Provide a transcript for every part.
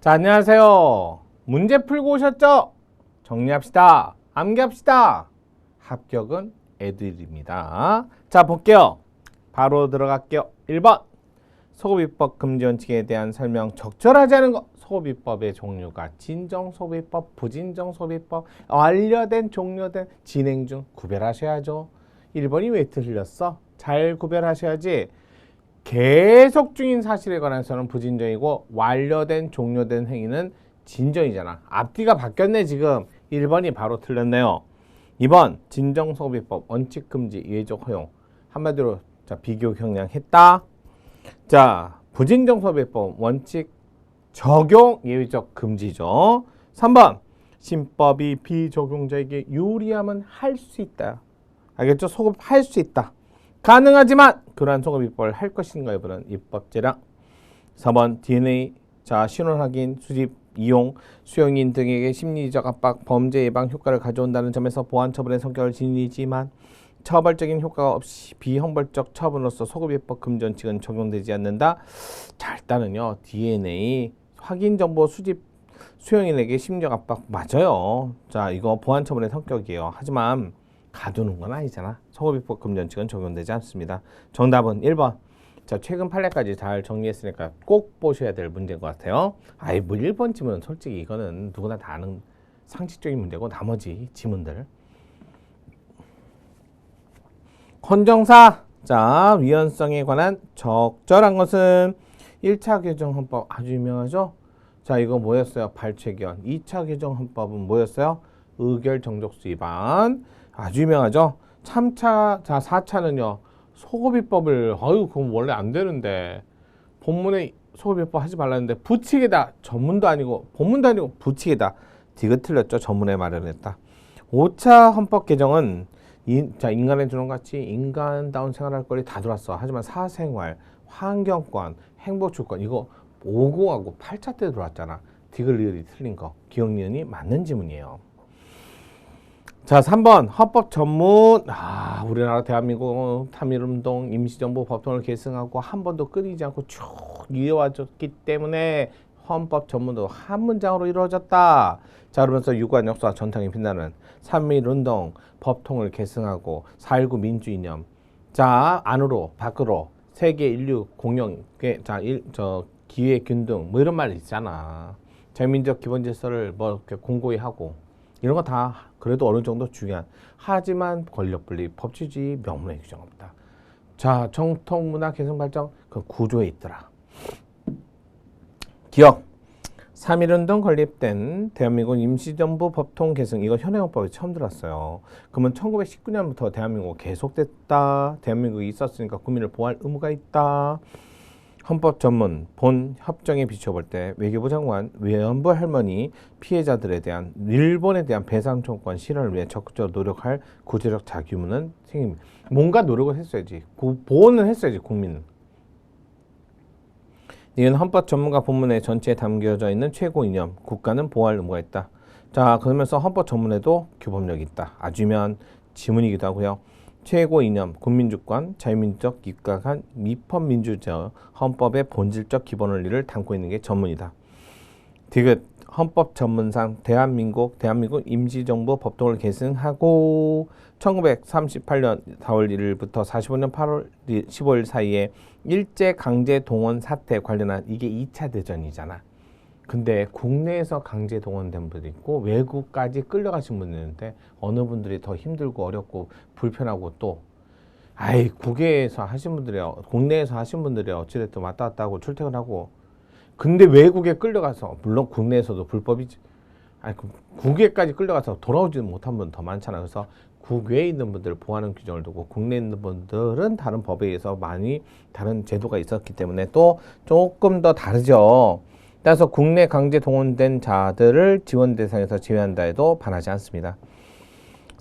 자, 안녕하세요. 문제 풀고 오셨죠? 정리합시다. 암기합시다. 합격은 애들입니다. 자, 볼게요. 바로 들어갈게요. 1번. 소급입법 금지 원칙에 대한 설명 적절하지 않은 것. 소급입법의 종류가 진정소급입법, 부진정소급입법, 완료된, 종료된, 진행 중 구별하셔야죠. 1번이 왜 틀렸어? 잘 구별하셔야지. 계속 중인 사실에 관해서는 부진정이고 완료된, 종료된 행위는 진정이잖아. 앞뒤가 바뀌었네 지금. 1번이 바로 틀렸네요. 2번 진정소급입법 원칙 금지 예외적 허용. 한마디로 자 비교 경량했다. 자 부진정소급입법 원칙 적용 예외적 금지죠. 3번 신법이 비적용자에게 유리하면 할 수 있다. 알겠죠? 소급할 수 있다. 가능하지만 그러한 소급입법을 할 것인가 여부는 입법제랑. 4번 DNA 자 신원 확인, 수집, 이용, 수용인 등에게 심리적 압박, 범죄 예방 효과를 가져온다는 점에서 보안 처분의 성격을 지니지만 처벌적인 효과가 없이 비형벌적 처분으로서 소급입법 금지 원칙은 적용되지 않는다. 자 일단은요 DNA 확인 정보 수집 수용인에게 심리적 압박 맞아요. 자 이거 보안 처분의 성격이에요. 하지만 가두는 건 아니잖아. 소급입법 금지 원칙은 적용되지 않습니다. 정답은 1번. 자 최근 판례까지 잘 정리했으니까 꼭 보셔야 될 문제인 것 같아요. 아이 뭐 1번 지문은 솔직히 이거는 누구나 다 아는 상식적인 문제고 나머지 지문들. 헌정사 자 위헌성에 관한 적절한 것은 1차 개정 헌법 아주 유명하죠. 자 이거 뭐였어요? 발췌견. 2차 개정 헌법은 뭐였어요? 의결 정족수 위반. 아주 유명하죠. 3차, 자 4차는요. 소급입법을 그건 원래 안 되는데 본문에 소급입법 하지 말라는데 부칙이다. 전문도 아니고 본문도 아니고 부칙이다. 디귿 틀렸죠. 전문에 마련했다. 5차 헌법 개정은 인간의 주권같이 인간다운 생활할 거리 다 들어왔어. 하지만 사생활, 환경권, 행복주권 이거 50하고 8차 때 들어왔잖아. 디귿 리을이 틀린 거. 기억 니은이 맞는 지문이에요. 자 3번 헌법 전문. 우리나라 대한민국 tham 일운동 임시정부 법통을 계승하고 한 번도 끊이지 않고 쭉 이어와줬기 때문에 헌법 전문도 한 문장으로 이루어졌다. 자 그러면서 유구한 역사와 전통이 빛나는 3.1운동 법통을 계승하고 4.19 민주이념. 자 안으로 밖으로 세계 인류 공영 기회균등 뭐 이런 말 있잖아. 자유민주적 기본질서를 뭐 이렇게 공고히 하고 이런 거 다 그래도 어느 정도 중요한. 하지만 권력분리, 법치주의, 명문의 규정 없다. 자 정통문화 계승 발전 그 구조에 있더라. 기억 3.1운동 건립된 대한민국 임시정부 법통 계승 이거 현행헌법에 처음 들었어요. 그러면 1919년부터 대한민국 계속됐다. 대한민국이 있었으니까 국민을 보호할 의무가 있다. 헌법 전문 본 협정에 비춰볼 때 외교부 장관 외연부 할머니 피해자들에 대한 일본에 대한 배상 청구권 실현을 위해 적극적으로 노력할 구체적 자규문은 생깁니다. 뭔가 노력을 했어야지. 보호는 했어야지 국민은. 이건 헌법 전문가 본문에 전체에 담겨져 있는 최고 이념 국가는 보호할 의무가 있다. 자 그러면서 헌법 전문에도 규범력이 있다. 아주 유명한 지문이기도 하고요. 최고 이념, 국민주권, 자유민주적 입각한 미법민주적 헌법의 본질적 기본 원리를 담고 있는 게 전문이다. 디귿 헌법 전문상 대한민국 임시정부 법통을 계승하고 1938년 4월 1일부터 45년 8월 15일 사이에 일제강제동원 사태 관련한 이게 2차 대전이잖아. 근데 국내에서 강제 동원된 분도 있고 외국까지 끌려가신 분도 있는데 어느 분들이 더 힘들고 어렵고 불편하고 또 국외에서 하신 분들이요 국내에서 하신 분들이 어찌됐든 왔다 갔다 하고 출퇴근하고 근데 외국에 끌려가서 물론 국내에서도 불법이지 국외까지 끌려가서 돌아오지 못한 분 더 많잖아. 그래서 국외에 있는 분들을 보호하는 규정을 두고 국내에 있는 분들은 다른 법에 의해서 많이 다른 제도가 있었기 때문에 또 조금 더 다르죠. 따라서 국내 강제 동원된 자들을 지원 대상에서 제외한다 해도 반하지 않습니다.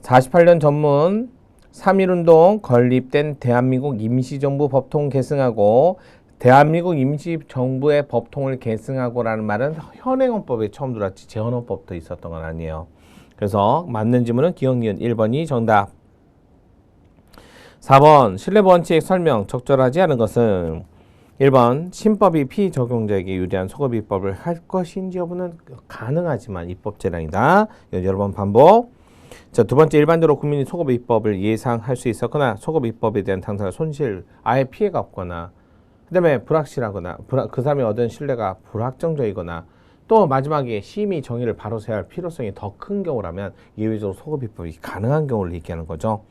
48년 전문 3.1운동 건립된 대한민국 임시정부 법통 계승하고 대한민국 임시정부의 법통을 계승하고라는 말은 현행헌법에 처음 들어왔지 재헌헌법도 있었던 건 아니에요. 그래서 맞는 지문은 기억 니은 1번이 정답. 4번 신뢰 원칙 설명 적절하지 않은 것은 1번 신법이 피적용자에게 유리한 소급 입법을 할 것인지 여부는 가능하지만 입법 재량이다. 여러 번 반복. 자, 두 번째, 일반적으로 국민이 소급 입법을 예상할 수 있었거나 소급 입법에 대한 당사자 손실, 아예 피해가 없거나 그 다음에 불확실하거나 그 사람이 얻은 신뢰가 불확정적이거나 또 마지막에 심의 정의를 바로 세야 할 필요성이 더 큰 경우라면 예외적으로 소급 입법이 가능한 경우를 얘기하는 거죠.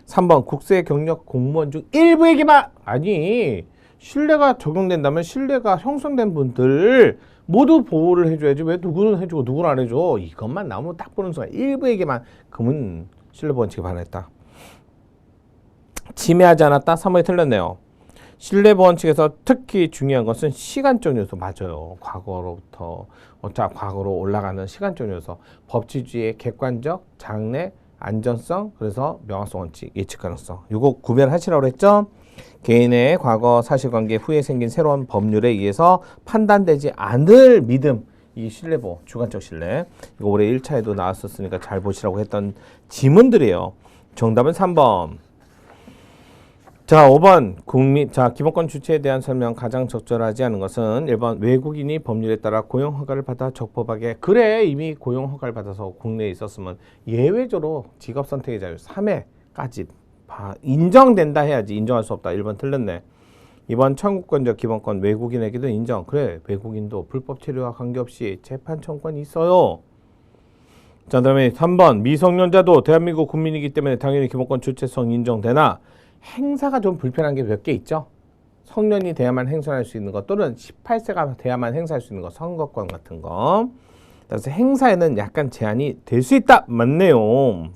3번 국세 경력 공무원 중 일부에게만 아니 신뢰가 적용된다면 신뢰가 형성된 분들 모두 보호를 해줘야지 왜 누구는 해주고 누구는 안 해줘. 이것만 나오면 딱 보는 순간 일부에게만 그러면 신뢰보원칙에 반했다. 침해하지 않았다. 3번이 틀렸네요. 신뢰보원칙에서 특히 중요한 것은 시간적 요소 맞아요. 과거로부터 과거로 올라가는 시간적 요소. 법치주의의 객관적, 장래, 안전성, 그래서 명확성 원칙, 예측 가능성. 이거 구별하시라고 했죠. 개인의 과거 사실관계 후에 생긴 새로운 법률에 의해서 판단되지 않을 믿음. 이 신뢰보, 주관적 신뢰. 이거 올해 1차에도 나왔었으니까 잘 보시라고 했던 지문들이에요. 정답은 3번. 자, 5번 기본권 주체에 대한 설명 가장 적절하지 않은 것은 1번 외국인이 법률에 따라 고용 허가를 받아 적법하게 그래 이미 고용 허가를 받아서 국내에 있었으면 예외적으로 직업 선택의 자유 3회까지 인정된다 해야지 인정할 수 없다. 1번 틀렸네. 2번 청구권적 기본권 외국인에게도 인정. 그래 외국인도 불법 체류와 관계없이 재판 청구권이 있어요. 자, 그다음에 3번 미성년자도 대한민국 국민이기 때문에 당연히 기본권 주체성 인정되나 행사가 좀 불편한 게 몇 개 있죠. 성년이 돼야만 행사할 수 있는 것 또는 18세가 돼야만 행사할 수 있는 것 선거권 같은 거. 그래서 행사에는 약간 제한이 될 수 있다. 맞네요.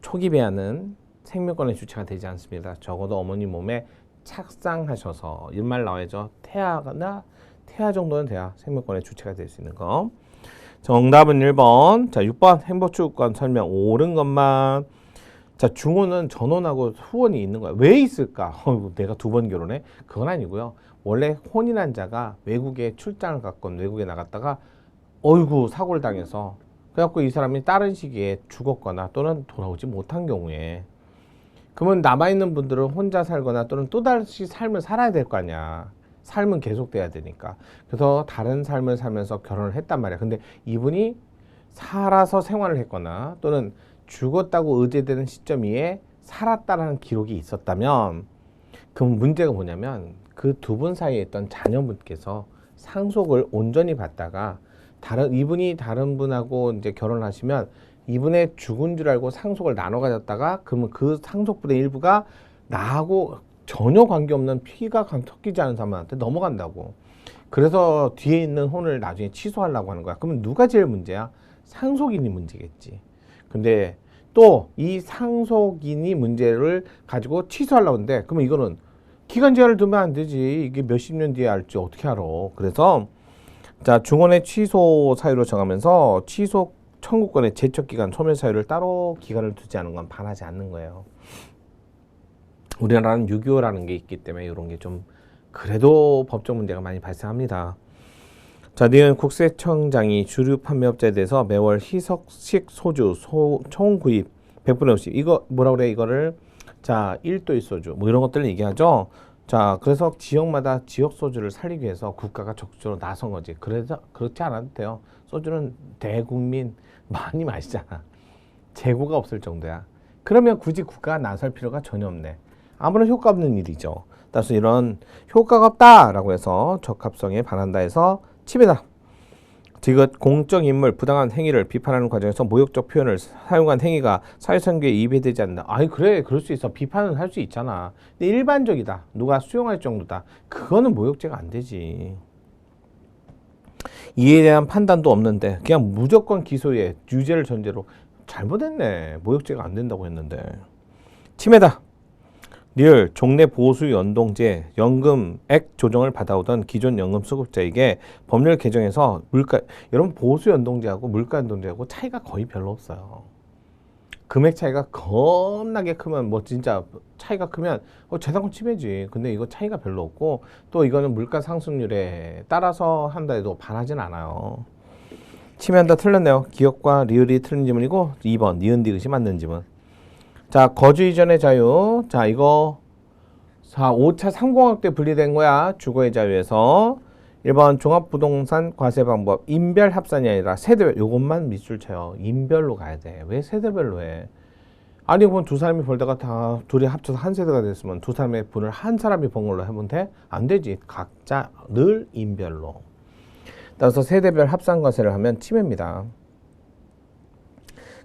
초기 배아는 생명권의 주체가 되지 않습니다. 적어도 어머니 몸에 착상하셔서 이말 나와야죠. 태아 정도는 돼야 생명권의 주체가 될 수 있는 거. 정답은 1번. 자, 6번 행복추구권 설명 옳은 것만. 자, 중혼은 전혼하고 후혼이 있는 거야. 왜 있을까? 내가 2번 결혼해? 그건 아니고요. 원래 혼인한 자가 외국에 출장을 갔건 외국에 나갔다가 어이구 사고를 당해서 그래갖고 이 사람이 다른 시기에 죽었거나 또는 돌아오지 못한 경우에 그러면 남아있는 분들은 혼자 살거나 또는 또다시 삶을 살아야 될 거 아니야. 삶은 계속돼야 되니까. 그래서 다른 삶을 살면서 결혼을 했단 말이야. 근데 이분이 살아서 생활을 했거나 또는 죽었다고 의제되는 시점에 살았다라는 기록이 있었다면 그럼 문제가 뭐냐면 그 두 분 사이에 있던 자녀분께서 상속을 온전히 받다가 이분이 다른 분하고 이제 결혼하시면 이분의 죽은 줄 알고 상속을 나눠 가졌다가 그러면 그 상속분의 일부가 나하고 전혀 관계없는 피가 섞이지 않은 사람한테 넘어간다고. 그래서 뒤에 있는 혼을 나중에 취소하려고 하는 거야. 그러면 누가 제일 문제야? 상속인이 문제겠지. 근데 또 이 상속인이 문제를 가지고 취소하려고 하는데 그러면 이거는 기간 제한을 두면 안 되지. 이게 몇십 년 뒤에 알지 어떻게 알아. 그래서 자, 중혼의 취소 사유로 정하면서 취소 청구권의 제척기간 소멸 사유를 따로 기간을 두지 않은 건 반하지 않는 거예요. 우리나라는 6.25라는 게 있기 때문에 이런 게 좀 그래도 법적 문제가 많이 발생합니다. 자, 니은 국세청장이 주류 판매업자에 대해서 매월 희석식 소주 총 구입 100분의 50 이거 뭐라 그래 이거를 자 1도의 소주 뭐 이런 것들을 얘기하죠. 자, 그래서 지역마다 지역 소주를 살리기 위해서 국가가 적극적으로 나선 거지. 그래서 그렇지 않아도 돼요. 소주는 대국민 많이 마시잖아. 재고가 없을 정도야. 그러면 굳이 국가가 나설 필요가 전혀 없네. 아무런 효과 없는 일이죠. 따라서 이런 효과가 없다라고 해서 적합성에 반한다 해서 침해다. 디귿 공적인물 부당한 행위를 비판하는 과정에서 모욕적 표현을 사용한 행위가 사회선교에 이배되지 않는다. 아니 그래 그럴 수 있어. 비판은 할 수 있잖아. 근데 일반적이다. 누가 수용할 정도다. 그거는 모욕죄가 안 되지. 이에 대한 판단도 없는데 그냥 무조건 기소해. 유죄를 전제로 잘못했네. 모욕죄가 안 된다고 했는데. 침해다. 리을 종래 보수 연동제 연금액 조정을 받아오던 기존 연금 수급자에게 법률 개정에서 여러분 보수 연동제하고 물가 연동제하고 차이가 거의 별로 없어요. 금액 차이가 겁나게 크면 뭐 진짜 차이가 크면 재산권 침해지. 근데 이거 차이가 별로 없고 또 이거는 물가 상승률에 따라서 한다 해도 반하진 않아요. 침해한다 틀렸네요. 기억과 리을이 틀린 지문이고 2번 니은 디귿이 맞는 지문. 자, 거주 이전의 자유. 자, 이거 자, 5차 3공학대 분리된 거야. 주거의 자유에서. 1번 종합부동산 과세 방법. 인별 합산이 아니라 세대별. 요것만 밑줄 쳐요. 인별로 가야 돼. 왜 세대별로 해? 아니 그럼 두 사람이 벌다가 다 둘이 합쳐서 한 세대가 됐으면 두 사람의 분을 한 사람이 번 걸로 해보면 돼? 안 되지. 각자 늘 인별로. 따라서 세대별 합산과세를 하면 침해입니다.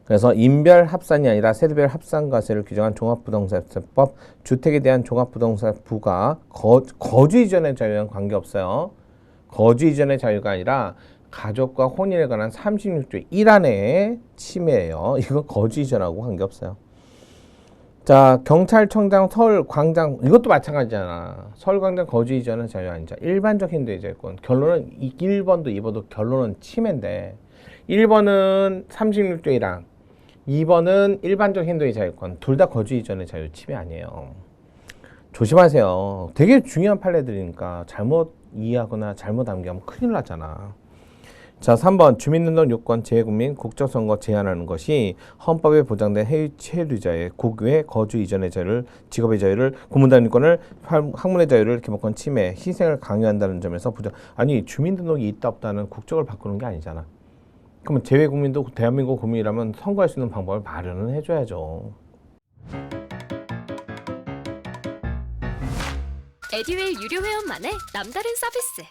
그래서 인별 합산이 아니라 세대별 합산과세를 규정한 종합부동산세법, 주택에 대한 종합부동산 부가 거주 이전의 자유와는 관계없어요. 거주 이전의 자유가 아니라 가족과 혼인에 관한 36조 1안의 침해예요. 이거 거주 이전하고 관계없어요. 자, 경찰청장, 서울, 광장 이것도 마찬가지잖아. 서울, 광장 거주 이전의 자유 아니죠. 일반적 행도의 자유권. 결론은 1번도 2번도 결론은 침해인데 1번은 36조 1항 2번은 일반적 행도의 자유권. 둘 다 거주 이전의 자유 침해 아니에요. 조심하세요. 되게 중요한 판례들이니까 잘못 이해하거나 잘못 암기하면 큰일 나잖아. 자, 3번 주민등록 요건 재외국민 국적선거 제한하는 것이 헌법에 보장된 해외체류자의 국외 거주 이전의 자유를, 직업의 자유를, 고문단위권을, 학문의 자유를, 기본권 침해, 희생을 강요한다는 점에서 부정. 아니 주민등록이 있다 없다는 국적을 바꾸는 게 아니잖아. 그러면 재외국민도 대한민국 국민이라면 선거할 수 있는 방법을 마련은 해줘야죠. 에듀윌 유료 회원만의 남다른 서비스.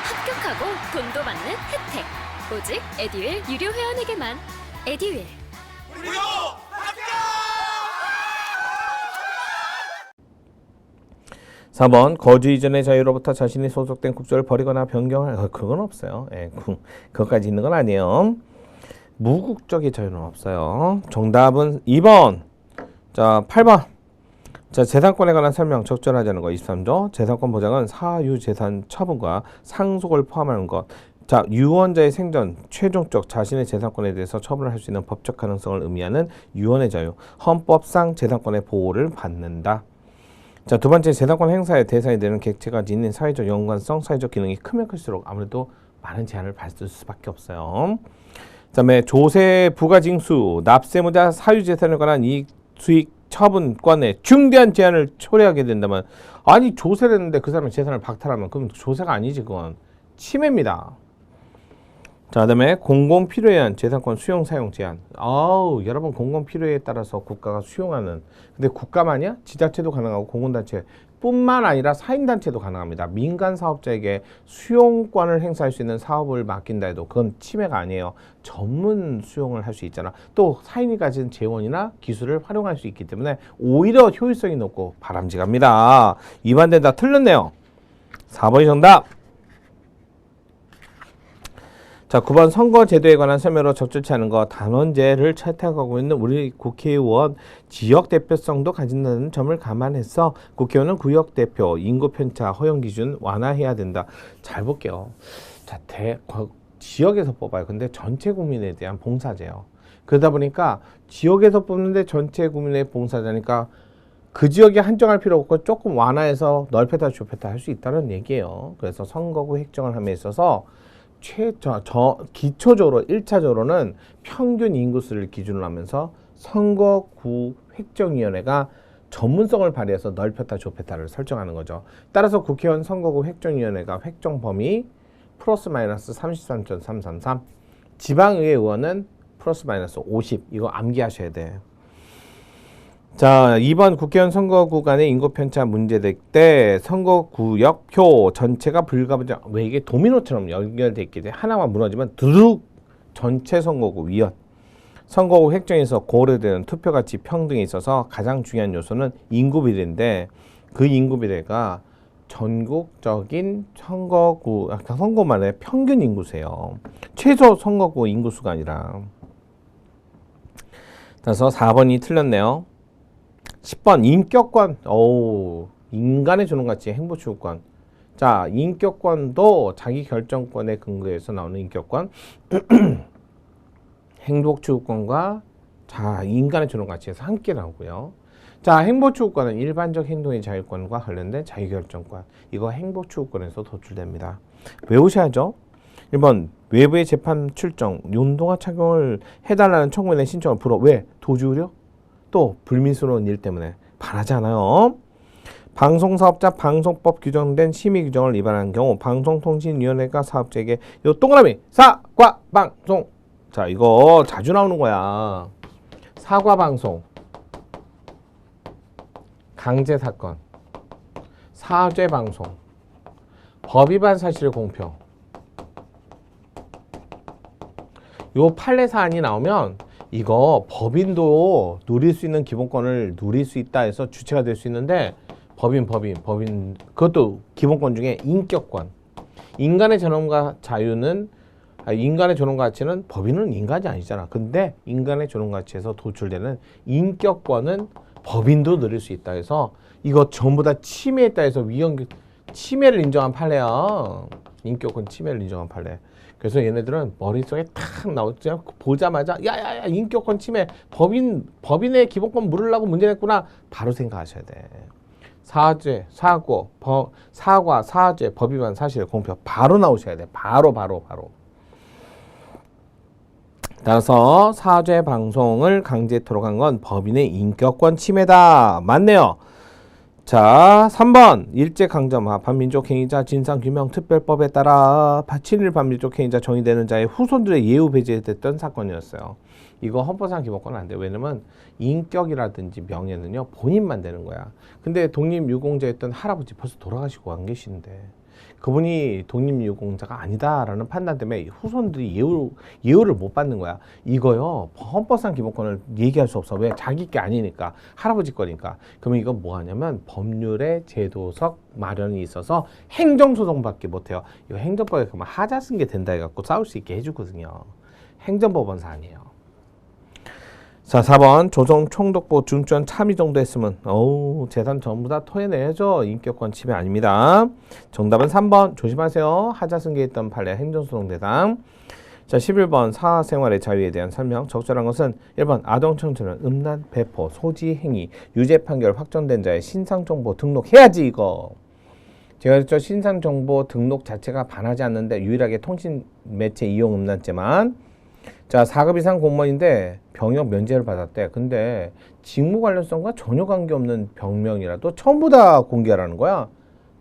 합격하고 돈도 받는 혜택. 오직 에듀윌 유료 회원에게만. 에듀윌. 무료 합격! 4번 거주 이전의 자유로부터 자신이 소속된 국적을 버리거나 변경할 그건 없어요. 예, 그것까지 있는 건 아니에요. 무국적의 자유는 없어요. 정답은 2번. 자, 8번. 자, 재산권에 관한 설명 적절하지 않은 거 23조. 재산권 보장은 사유재산 처분과 상속을 포함하는 것. 자, 유언자의 생전 최종적 자신의 재산권에 대해서 처분을 할 수 있는 법적 가능성을 의미하는 유언의 자유. 헌법상 재산권의 보호를 받는다. 자, 두 번째 재산권 행사의 대상이 되는 객체가 지닌 사회적 연관성, 사회적 기능이 크면 클수록 아무래도 많은 제한을 받을 수밖에 없어요. 그 다음에 조세, 부가징수, 납세무자, 사유재산에 관한 이익, 수익, 처분권에 중대한 제한을 초래하게 된다면 아니 조세를 했는데 그 사람의 재산을 박탈하면 그건 조세가 아니지 그건 침해입니다. 자, 그다음에 공공 필요에 의한 재산권 수용 사용 제한. 여러분 공공 필요에 따라서 국가가 수용하는. 근데 국가만이야? 지자체도 가능하고 공공단체 뿐만 아니라 사인단체도 가능합니다. 민간 사업자에게 수용권을 행사할 수 있는 사업을 맡긴다 해도 그건 침해가 아니에요. 전문 수용을 할 수 있잖아. 또 사인이 가진 재원이나 기술을 활용할 수 있기 때문에 오히려 효율성이 높고 바람직합니다. 위반된다. 틀렸네요. 4번이 정답. 자, 9번 선거제도에 관한 설명으로 적절치 않은 것. 단원제를 채택하고 있는 우리 국회의원 지역 대표성도 가진다는 점을 감안해서 국회의원은 구역 대표, 인구 편차, 허용 기준 완화해야 된다. 잘 볼게요. 자, 지역에서 뽑아요. 근데 전체 국민에 대한 봉사제요. 그러다 보니까 지역에서 뽑는데 전체 국민의 봉사자니까 그 지역에 한정할 필요 없고 조금 완화해서 넓혔다 좁혔다 할 수 있다는 얘기예요. 그래서 선거구 획정을 함에 있어서 기초적으로 1차적으로는 평균 인구수를 기준으로 하면서 선거구 획정위원회가 전문성을 발휘해서 넓혔다 좁혔다를 설정하는 거죠. 따라서 국회의원 선거구 획정위원회가 획정 범위 플러스 마이너스 33.333, 지방의회 의원은 플러스 마이너스 50. 이거 암기하셔야 돼. 자, 2번 국회의원 선거구 간의 인구 편차 문제될 때 선거구역표 전체가 불가분적. 왜 이게 도미노처럼 연결돼 있기 때문에 하나만 무너지면 두둑 전체 선거구 위원. 선거구 획정에서 고려되는 투표가치 평등에 있어서 가장 중요한 요소는 인구 비례인데 그 인구 비례가 전국적인 선거구만의 평균 인구수예요. 최소 선거구 인구수가 아니라. 그래서 4번이 틀렸네요. 10번 인격권. 인간의 주는 가치 행복추구권. 자, 인격권도 자기 결정권에 근거해서 나오는 인격권. 행복추구권과 자, 인간의 주는 가치에서 함께 나오고요. 자, 행복추구권은 일반적 행동의 자유권과 관련된 자유결정권. 이거 행복추구권에서 도출됩니다. 외우셔야죠. 1번 외부의 재판 출정, 윤동화 착용을 해달라는 청구인의 신청을 불허. 왜? 도주 우려? 또 불미스러운 일 때문에 반하지 않아요. 방송사업자 방송법 규정된 심의 규정을 위반한 경우 방송통신위원회가 사업자에게 요 동그라미 사과 방송. 자, 이거 자주 나오는 거야. 사과 방송, 강제 사건, 사죄 방송, 법 위반 사실의 공표. 요 판례 사안이 나오면 이거 법인도 누릴 수 있는 기본권을 누릴 수 있다 해서 주체가 될 수 있는데 법인 그것도 기본권 중에 인격권. 인간의 존엄과 자유는 인간의 존엄 가치는 법인은 인간이 아니잖아. 근데 인간의 존엄 가치에서 도출되는 인격권은 법인도 누릴 수 있다 해서 이거 전부 다 침해했다 해서 침해를 인정한 판례야. 인격권 침해를 인정한 판례. 그래서 얘네들은 머릿속에 탁 나오지 보자마자 야야야 인격권 침해 법인의 기본권 물으려고 문제 냈구나 바로 생각하셔야 돼. 사죄, 사과, 사죄, 법 위반 사실의 공표 바로 나오셔야 돼. 바로. 따라서 사죄 방송을 강제토록 한 건 법인의 인격권 침해다. 맞네요. 자, 3번 일제강점하 반민족행위자 진상규명특별법에 따라 7.1 반민족행위자 정의되는 자의 후손들의 예우 배제됐던 사건이었어요. 이거 헌법상 기본권은 안 돼요. 왜냐면 인격이라든지 명예는요 본인만 되는 거야. 근데 독립유공자였던 할아버지 벌써 돌아가시고 안 계시는데 그분이 독립유공자가 아니다라는 판단 때문에 후손들이 예우를 못 받는 거야. 이거요 헌법상 기본권을 얘기할 수 없어. 왜? 자기 게 아니니까. 할아버지 거니까. 그러면 이거 뭐 하냐면 법률의 제도석 마련이 있어서 행정소송밖에 못해요. 이거 행정법에 그러면 하자 쓴 게 된다 해갖고 싸울 수 있게 해주거든요. 행정법원 사안이에요. 자, 4번 조정 총독부 중전 참의 정도 했으면 재산 전부 다 토해내야죠. 인격권 침해 아닙니다. 정답은 3번 조심하세요. 하자 승계했던 판례 행정소송 대상. 자, 11번 사생활의 자유에 대한 설명. 적절한 것은 1번 아동청소년 음란 배포 소지 행위 유죄 판결 확정된 자의 신상정보 등록해야지. 이거 제가 그랬죠. 신상정보 등록 자체가 반하지 않는데 유일하게 통신매체 이용 음란죄만. 자, 4급 이상 공무원인데 병역 면제를 받았대. 근데 직무 관련성과 전혀 관계없는 병명이라도 전부 다 공개하라는 거야.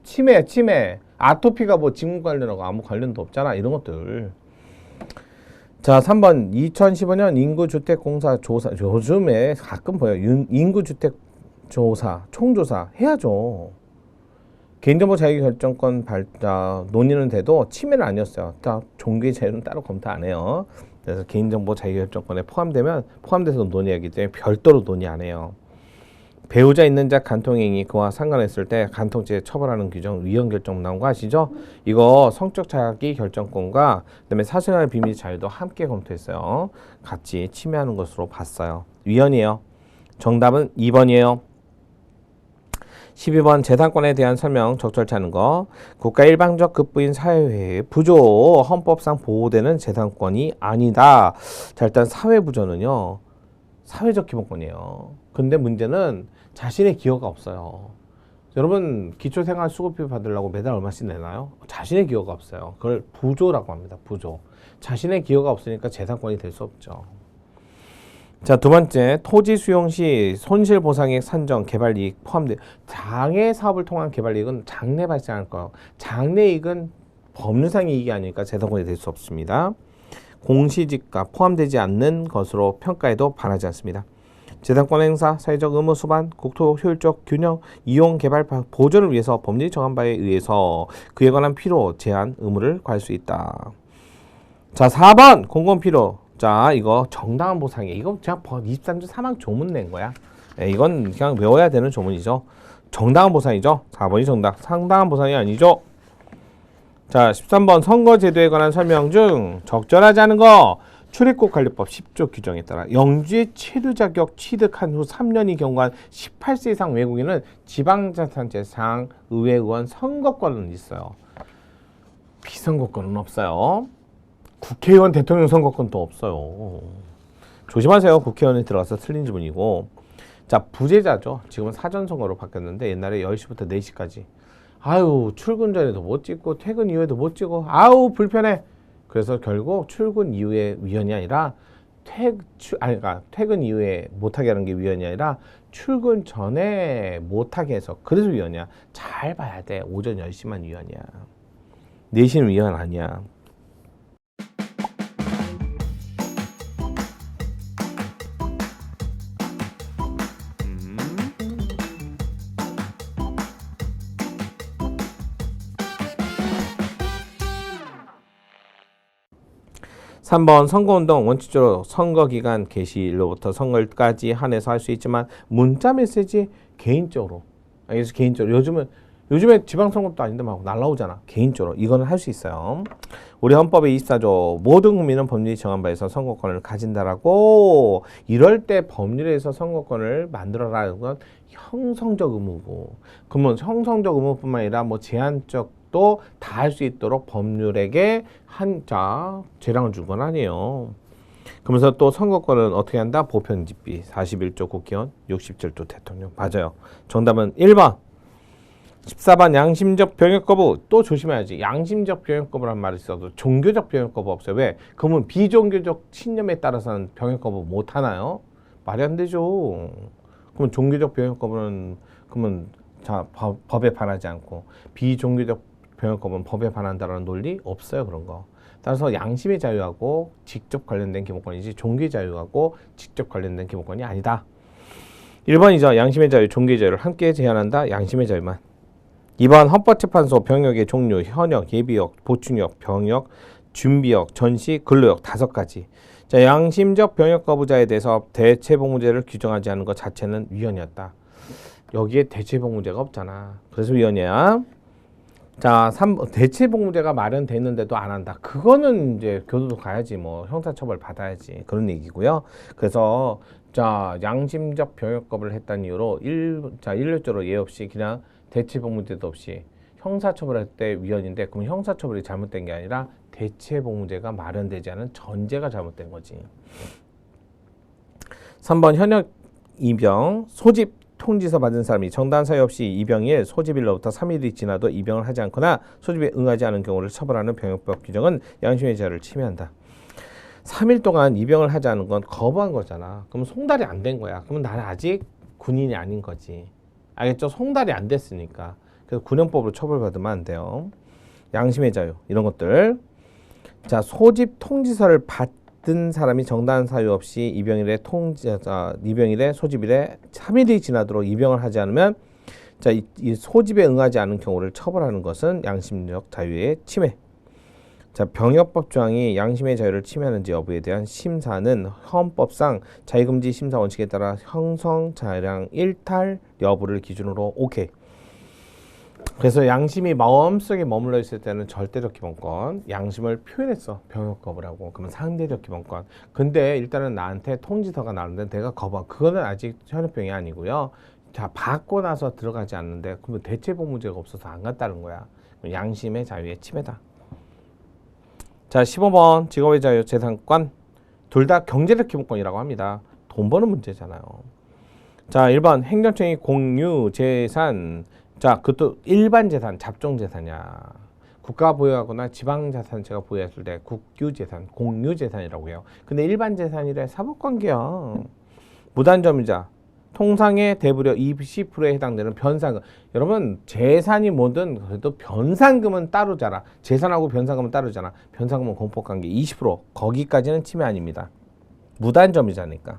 치매. 아토피가 뭐 직무 관련하고 아무 관련도 없잖아. 이런 것들. 자, 3번 2015년 인구주택공사 조사. 요즘에 가끔 보여요. 인구주택조사, 총조사 해야죠. 개인정보 자유결정권 발자 논의는 돼도 침해는 아니었어요. 다 종교의 자유는 따로 검토 안 해요. 그래서 개인정보 자유결정권에 포함돼서 논의하기 때문에 별도로 논의 안 해요. 배우자 있는 자 간통행위 그와 상관했을 때 간통죄 처벌하는 규정 위헌 결정 나온 거 아시죠? 이거 성적 자기 결정권과 그다음에 사생활 비밀 자유도 함께 검토했어요. 같이 침해하는 것으로 봤어요. 위헌이에요. 정답은 2번이에요. 12번 재산권에 대한 설명 적절치 않은 거. 국가 일방적 급부인 사회회의 부조 헌법상 보호되는 재산권이 아니다. 자, 일단 사회부조는요 사회적 기본권이에요. 근데 문제는 자신의 기여가 없어요. 여러분 기초생활수급비 받으려고 매달 얼마씩 내나요? 자신의 기여가 없어요. 그걸 부조라고 합니다. 부조. 자신의 기여가 없으니까 재산권이 될 수 없죠. 자, 두 번째, 토지 수용 시 손실보상액 산정, 개발이익 포함돼. 장애 사업을 통한 개발이익은 장래 발생할 거예요. 장래이익은 법률상의 이익이 아니니까 재산권이 될 수 없습니다. 공시지가 포함되지 않는 것으로 평가해도 반하지 않습니다. 재산권 행사, 사회적 의무 수반, 국토 효율적 균형, 이용 개발 보존을 위해서 법률이 정한 바에 의해서 그에 관한 필요, 제한, 의무를 괄 수 있다. 자, 4번 공공필요. 자, 이거 정당한 보상이에요. 이거 제가 23조 3항 조문 낸 거야. 네, 이건 그냥 외워야 되는 조문이죠. 정당한 보상이죠. 4번이 정답. 상당한 보상이 아니죠. 자, 13번 선거제도에 관한 설명 중 적절하지 않은 거. 출입국 관리법 10조 규정에 따라 영주의 체류 자격 취득한 후 3년이 경과한 18세 이상 외국인은 지방자치단체장 의회의원 선거권은 있어요. 비선거권은 없어요. 국회의원 대통령 선거권도 없어요. 조심하세요. 국회의원에 들어가서 틀린 지문이고. 자, 부재자죠. 지금은 사전선거로 바뀌었는데 옛날에 10시부터 4시까지. 아유, 출근 전에도 못 찍고 퇴근 이후에도 못 찍어. 아우, 불편해. 그래서 결국 출근 이후에 위헌이 아니라 그러니까 퇴근 이후에 못하게 하는 게 위헌이 아니라 출근 전에 못하게 해서 그래서 위헌이야. 잘 봐야 돼. 오전 10시만 위헌이야. 4시는 위헌 아니야. 삼 번 선거운동 원칙적으로 선거기간 개시일로부터 선거일까지 한해서 할 수 있지만 문자메시지 개인적으로 그래서 개인적으로 요즘에 지방선거도 아닌데 막 날라오잖아. 개인적으로 이거는 할 수 있어요. 우리 헌법의 24조 모든 국민은 법률이 정한 바에서 선거권을 가진다라고 이럴 때 법률에서 선거권을 만들어라는 건 형성적 의무고 그러면 형성적 의무뿐만 아니라 뭐 제한적도 다 할 수 있도록 법률에게 한자 재량을 준 건 아니에요. 그러면서 또 선거권은 어떻게 한다? 보편집비 41조 국회의원 67조 대통령 맞아요. 정답은 1번 14번 양심적 병역 거부 또 조심해야지. 양심적 병역 거부란 말이 있어도 종교적 병역 거부 없어요. 왜? 그러면 비종교적 신념에 따라서는 병역 거부 못 하나요? 말이 안 되죠. 그러면 종교적 병역 거부는 그러면 자 법에 반하지 않고 비종교적 병역 거부는 법에 반한다라는 논리 없어요. 그런 거. 따라서 양심의 자유하고 직접 관련된 기본권이지 종교의 자유하고 직접 관련된 기본권이 아니다. 1번이죠. 양심의 자유, 종교의 자유를 함께 제한한다. 양심의 자유만. 2번 헌법재판소 병역의 종류, 현역, 예비역, 보충역, 병역, 준비역, 전시, 근로역 5가지. 자, 양심적 병역 거부자에 대해서 대체복무제를 규정하지 않은 것 자체는 위헌이었다. 여기에 대체복무제가 없잖아. 그래서 위헌이야. 자, 대체복무제가 마련됐는데도 안 한다. 그거는 이제 교도소 가야지 뭐 형사처벌 받아야지 그런 얘기고요. 그래서 자 양심적 병역 거부를 했다는 이유로 일률적으로 예 없이 그냥 대체복무제도 없이 형사처벌할 때 위헌인데 그럼 형사처벌이 잘못된 게 아니라 대체복무제가 마련되지 않은 전제가 잘못된 거지. 3번 현역 입영 소집 통지서 받은 사람이 정당한 사유 없이 입영일 소집일로부터 3일이 지나도 입영을 하지 않거나 소집에 응하지 않은 경우를 처벌하는 병역법 규정은 양심의 자유를 침해한다. 3일 동안 입영을 하지 않은 건 거부한 거잖아. 그럼 송달이 안 된 거야. 그러면 나는 아직 군인이 아닌 거지. 알겠죠? 송달이 안 됐으니까. 그래서 군형법으로 처벌받으면 안 돼요. 양심의 자유 이런 것들. 자, 소집 통지서를 받은 사람이 정당한 사유 없이 입영일에 소집일에 3일이 지나도록 입영을 하지 않으면 자, 이 소집에 응하지 않은 경우를 처벌하는 것은 양심적 자유의 침해. 자, 병역법 조항이 양심의 자유를 침해하는지 여부에 대한 심사는 헌법상 자유금지 심사 원칙에 따라 형성 자량 일탈 여부를 기준으로 오케이. 그래서 양심이 마음속에 머물러 있을 때는 절대적 기본권, 양심을 표현했어. 병역 거부라고. 그러면 상대적 기본권. 근데 일단은 나한테 통지서가 나오는데 내가 거부한 그거는 아직 현역병이 아니고요. 자, 받고 나서 들어가지 않는데 그러면 대체복무제가 없어서 안 갔다는 거야. 양심의 자유의 침해다. 자, 15번 직업의 자유, 재산권 둘 다 경제적 기본권이라고 합니다. 돈 버는 문제잖아요. 자, 1번 행정청이 공유 재산. 자, 그것도 일반 재산, 잡종 재산이야. 국가가 보유하거나 지방자산체가 보유했을 때 국유재산, 공유재산이라고 해요. 근데 일반 재산이래 사법관계야. 무단점유자, 통상의 대부려 20%에 해당되는 변상금. 여러분 재산이 뭐든 그래도 변상금은 따로잖아. 재산하고 변상금은 따로잖아. 변상금은 공법관계 20% 거기까지는 침해 아닙니다. 무단점유자니까.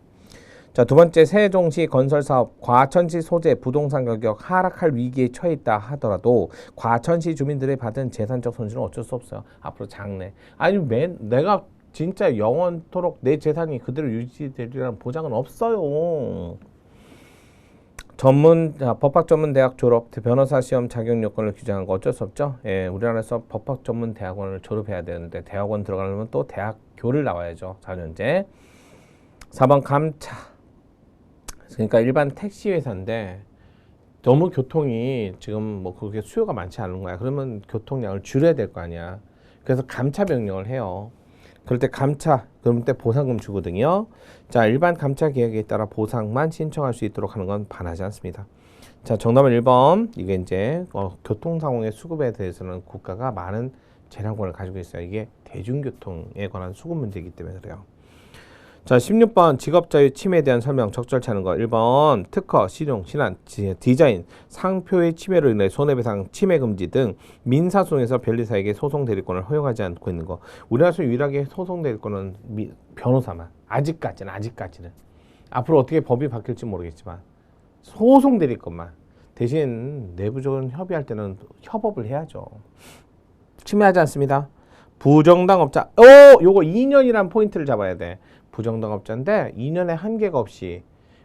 자, 두 번째 세종시 건설사업 과천시 소재 부동산 가격 하락할 위기에 처해 있다 하더라도 과천시 주민들이 받은 재산적 손실은 어쩔 수 없어요. 앞으로 장래. 아니 내가 진짜 영원토록 내 재산이 그대로 유지되리라는 보장은 없어요. 법학 전문 대학 졸업 변호사 시험 자격 요건을 규정한 거 어쩔 수 없죠. 예, 우리나라에서 법학 전문 대학원을 졸업해야 되는데 대학원 들어가려면 또 대학교를 나와야죠. 4년제. 4번 감차. 그러니까 일반 택시 회사인데 너무 교통이 지금 뭐 그렇게 수요가 많지 않은 거야. 그러면 교통량을 줄여야 될 거 아니야. 그래서 감차 명령을 해요. 그럴 때 감차, 그럴 때 보상금 주거든요. 자, 일반 감차 계약에 따라 보상만 신청할 수 있도록 하는 건 반하지 않습니다. 자, 정답은 1번. 이게 이제 교통 상황의 수급에 대해서는 국가가 많은 재량권을 가지고 있어요. 이게 대중교통에 관한 수급 문제이기 때문에 그래요. 자, 16번 직업자유 침해에 대한 설명 적절치 않은 거. 1번 특허, 실용, 신안, 디자인, 상표의 침해로 인해 손해배상, 침해 금지 등 민사소송에서 변리사에게 소송 대리권을 허용하지 않고 있는 거. 우리나라에서 유일하게 소송 대리권은 변호사만. 아직까지는. 앞으로 어떻게 법이 바뀔지 모르겠지만 소송 대리권만. 대신 내부적으로 협의할 때는 협업을 해야죠. 침해하지 않습니다. 부정당업자. 요거 2년이란 포인트를 잡아야 돼. 부정당업자인데 2년에 한계가 없이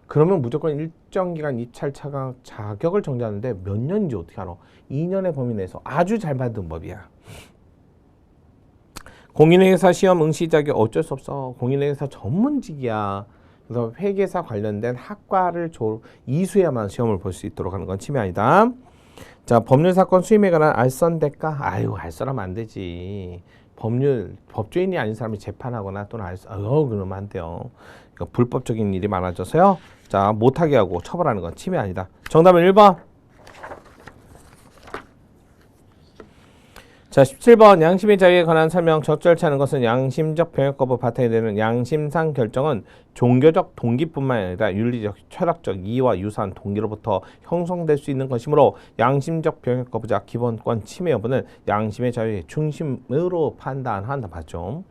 그러면 무조건 일정 기간 입찰 자격을 정지하는데 몇 년인지 어떻게 알아? 2년의 범위 내에서 아주 잘 만든 법이야. 공인회계사 시험 응시 자격 어쩔 수 없어. 공인회계사 전문직이야. 그래서 회계사 관련된 학과를 이수해야만 시험을 볼 수 있도록 하는 건 침해 아니다. 자, 법률사건 수임에 관한 알선대가. 알선하면 안 되지. 법조인이 아닌 사람이 재판하거나 또는 그러면 안 돼요. 그러니까 불법적인 일이 많아져서요. 자, 못하게 하고 처벌하는 건 침해 아니다. 정답은 1번. 자, 17번 양심의 자유에 관한 설명 적절치 않은 것은 양심적 병역 거부 바탕이 되는 양심상 결정은 종교적 동기뿐만 아니라 윤리적, 철학적 이해와 유사한 동기로부터 형성될 수 있는 것이므로 양심적 병역 거부자 기본권 침해 여부는 양심의 자유의 중심으로 판단한다. 봤죠?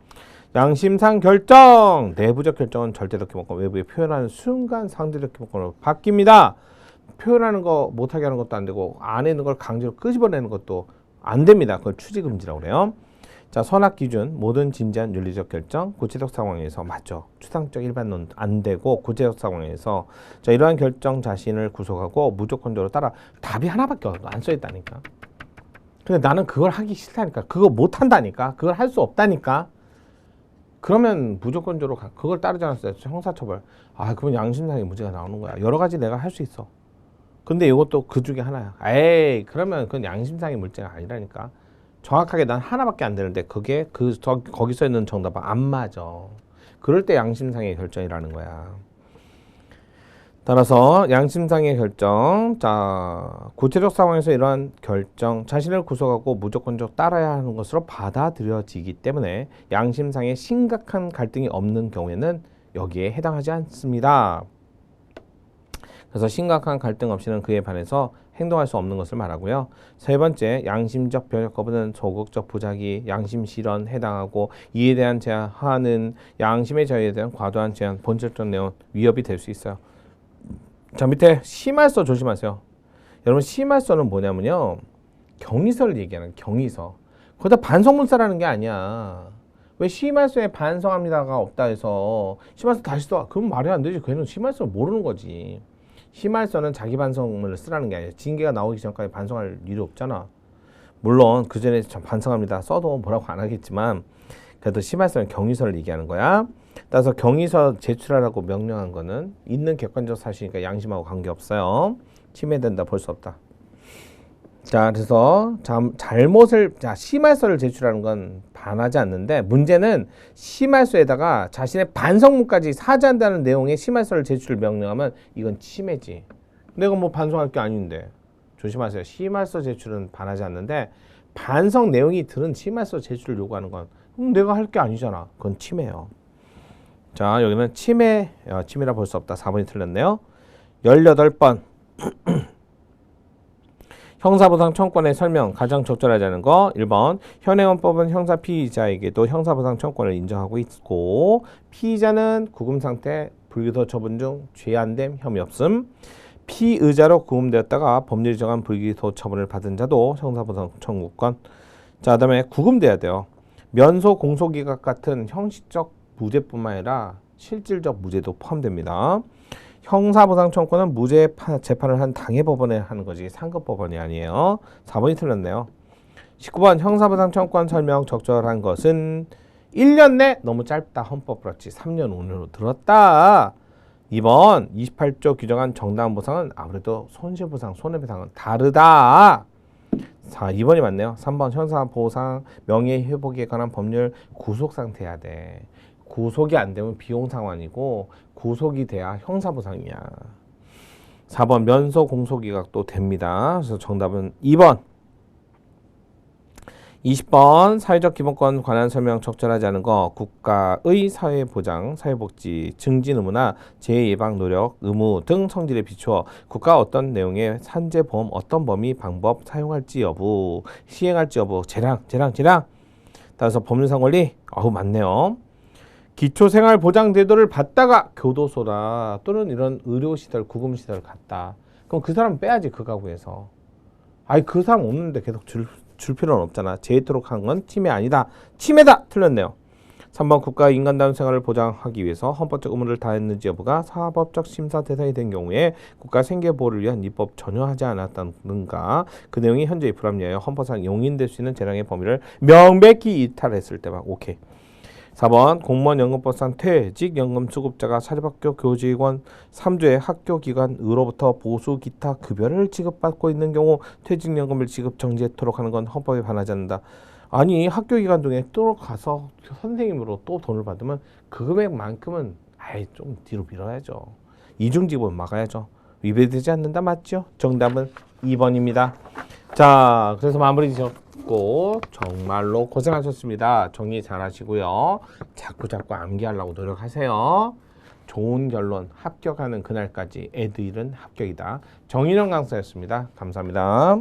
양심상 결정! 내부적 결정은 절대적 기본권, 외부에 표현하는 순간 상대적 기본권으로 바뀝니다. 표현하는 거 못하게 하는 것도 안 되고 안에 있는 걸 강제로 끄집어내는 것도 안 됩니다. 그걸 추지금지라고 그래요. 자, 선악 기준, 모든 진지한 윤리적 결정, 구체적 상황에서 맞죠. 추상적 일반론 안 되고 구체적 상황에서 자, 이러한 결정 자신을 구속하고 무조건적으로 따라. 답이 하나밖에 안 써 있다니까. 근데 나는 그걸 하기 싫다니까. 그거 못 한다니까. 그걸 할 수 없다니까. 그러면 무조건적으로 그걸 따르지 않았어요. 형사처벌. 그건 양심상의 문제가 나오는 거야. 여러 가지 내가 할 수 있어. 근데 이것도 그 중에 하나야. 그러면 그건 양심상의 문제가 아니라니까. 정확하게 난 하나밖에 안 되는데 그게 거기 써 있는 정답은 안 맞아. 그럴 때 양심상의 결정이라는 거야. 따라서 양심상의 결정, 자, 구체적 상황에서 이러한 결정, 자신을 구속하고 무조건적 따라야 하는 것으로 받아들여지기 때문에 양심상의 심각한 갈등이 없는 경우에는 여기에 해당하지 않습니다. 그래서 심각한 갈등 없이는 그에 반해서 행동할 수 없는 것을 말하고요. 세 번째, 양심적 변역 거부는 소극적 부작위, 양심 실현 해당하고 이에 대한 제한은 양심의 자유에 대한 과도한 제한, 본질적 내용, 위협이 될 수 있어요. 자, 밑에 심할서 조심하세요. 여러분, 심할서는 뭐냐면요, 경위서를 얘기하는 경위서. 거기다 반성문서라는 게 아니야. 왜 심할서에 반성합니다가 없다 해서 심할서 다시 써? 그럼 말이 안 되지. 걔는 심할서를 모르는 거지. 심할서는 자기 반성문을 쓰라는 게 아니야. 징계가 나오기 전까지 반성할 일이 없잖아. 물론 그 전에 반성합니다 써도 뭐라고 안 하겠지만 그래도 심할서는 경위서를 얘기하는 거야. 따라서 경위서 제출하라고 명령한 거는 있는 객관적 사실이니까 양심하고 관계없어요. 침해된다 볼 수 없다. 자, 그래서 심할서를 제출하는 건 반하지 않는데 문제는 심할서에다가 자신의 반성문까지 사죄한다는 내용의 심할서를 제출 명령하면 이건 침해지. 내가 뭐 반성할 게 아닌데. 조심하세요. 심할서 제출은 반하지 않는데 반성 내용이 들은 심할서 제출을 요구하는 건 내가 할 게 아니잖아. 그건 침해예요. 자, 여기는 침해라 볼 수 없다. 4번이 틀렸네요. 18번. 형사보상 청구권의 설명 가장 적절하지 않은 거. 1번 현행헌법은 형사 피의자에게도 형사보상 청구권을 인정하고 있고 피의자는 구금상태, 불기소 처분 중 죄안됨 혐의 없음. 피의자로 구금되었다가 법률이 정한 불기소 처분을 받은 자도 형사보상 청구권. 자, 그다음에 구금돼야 돼요. 면소 공소기각 같은 형식적 무죄뿐만 아니라 실질적 무죄도 포함됩니다. 형사보상 청구는 무죄 재판을 한 당해법원에 하는 거지 상급법원이 아니에요. 4번이 틀렸네요. 19번 형사보상 청구권 설명 적절한 것은 1년 내 너무 짧다. 헌법 그렇지. 3년 5년으로 들었다. 2번 28조 규정한 정당한 보상은 아무래도 손실보상, 손해배상은 다르다. 자, 2번이 맞네요. 3번 형사보상 명예회복에 관한 법률 구속상태해야 돼. 구속이 안 되면 비용 상환이고 구속이 돼야 형사보상이야. 4번 면소 공소기각도 됩니다. 그래서 정답은 2번. 20번 사회적 기본권 관한 설명 적절하지 않은 거 국가의 사회보장, 사회복지, 증진 의무나 재해예방 노력, 의무 등 성질에 비추어 국가 어떤 내용의 산재보험 어떤 범위, 방법 사용할지 여부, 시행할지 여부, 재량. 따라서 법률상 권리, 맞네요. 기초생활보장제도를 받다가 교도소다 또는 이런 의료시설, 구금시설 갔다. 그럼 그 사람 빼야지 그 가구에서. 그 사람 없는데 계속 줄 필요는 없잖아. 제도록 한 건 침해 아니다. 침해다. 틀렸네요. 3번 국가 인간다운 생활을 보장하기 위해서 헌법적 의무를 다했는지 여부가 사법적 심사 대상이 된 경우에 국가 생계보호를 위한 입법 전혀 하지 않았다는가. 그 내용이 현재의 불합리하여 헌법상 용인될 수 있는 재량의 범위를 명백히 이탈했을 때만. 오케이. 4번 공무원연금법상 퇴직연금 수급자가 사립학교 교직원 3주의 학교기관으로부터 보수 기타 급여를 지급받고 있는 경우 퇴직연금을 지급 정지토록 하는 건 헌법에 반하지 않는다. 아니 학교기간 중에 또 가서 선생님으로 또 돈을 받으면 그 금액만큼은 좀 뒤로 밀어야죠. 이중지분 막아야죠. 위배되지 않는다. 맞죠? 정답은 2번입니다. 자, 그래서 마무리 지었고 정말로 고생하셨습니다. 정리 잘 하시고요. 자꾸 암기하려고 노력하세요. 좋은 결론 합격하는 그날까지 애들은 합격이다. 정인영 강사였습니다. 감사합니다.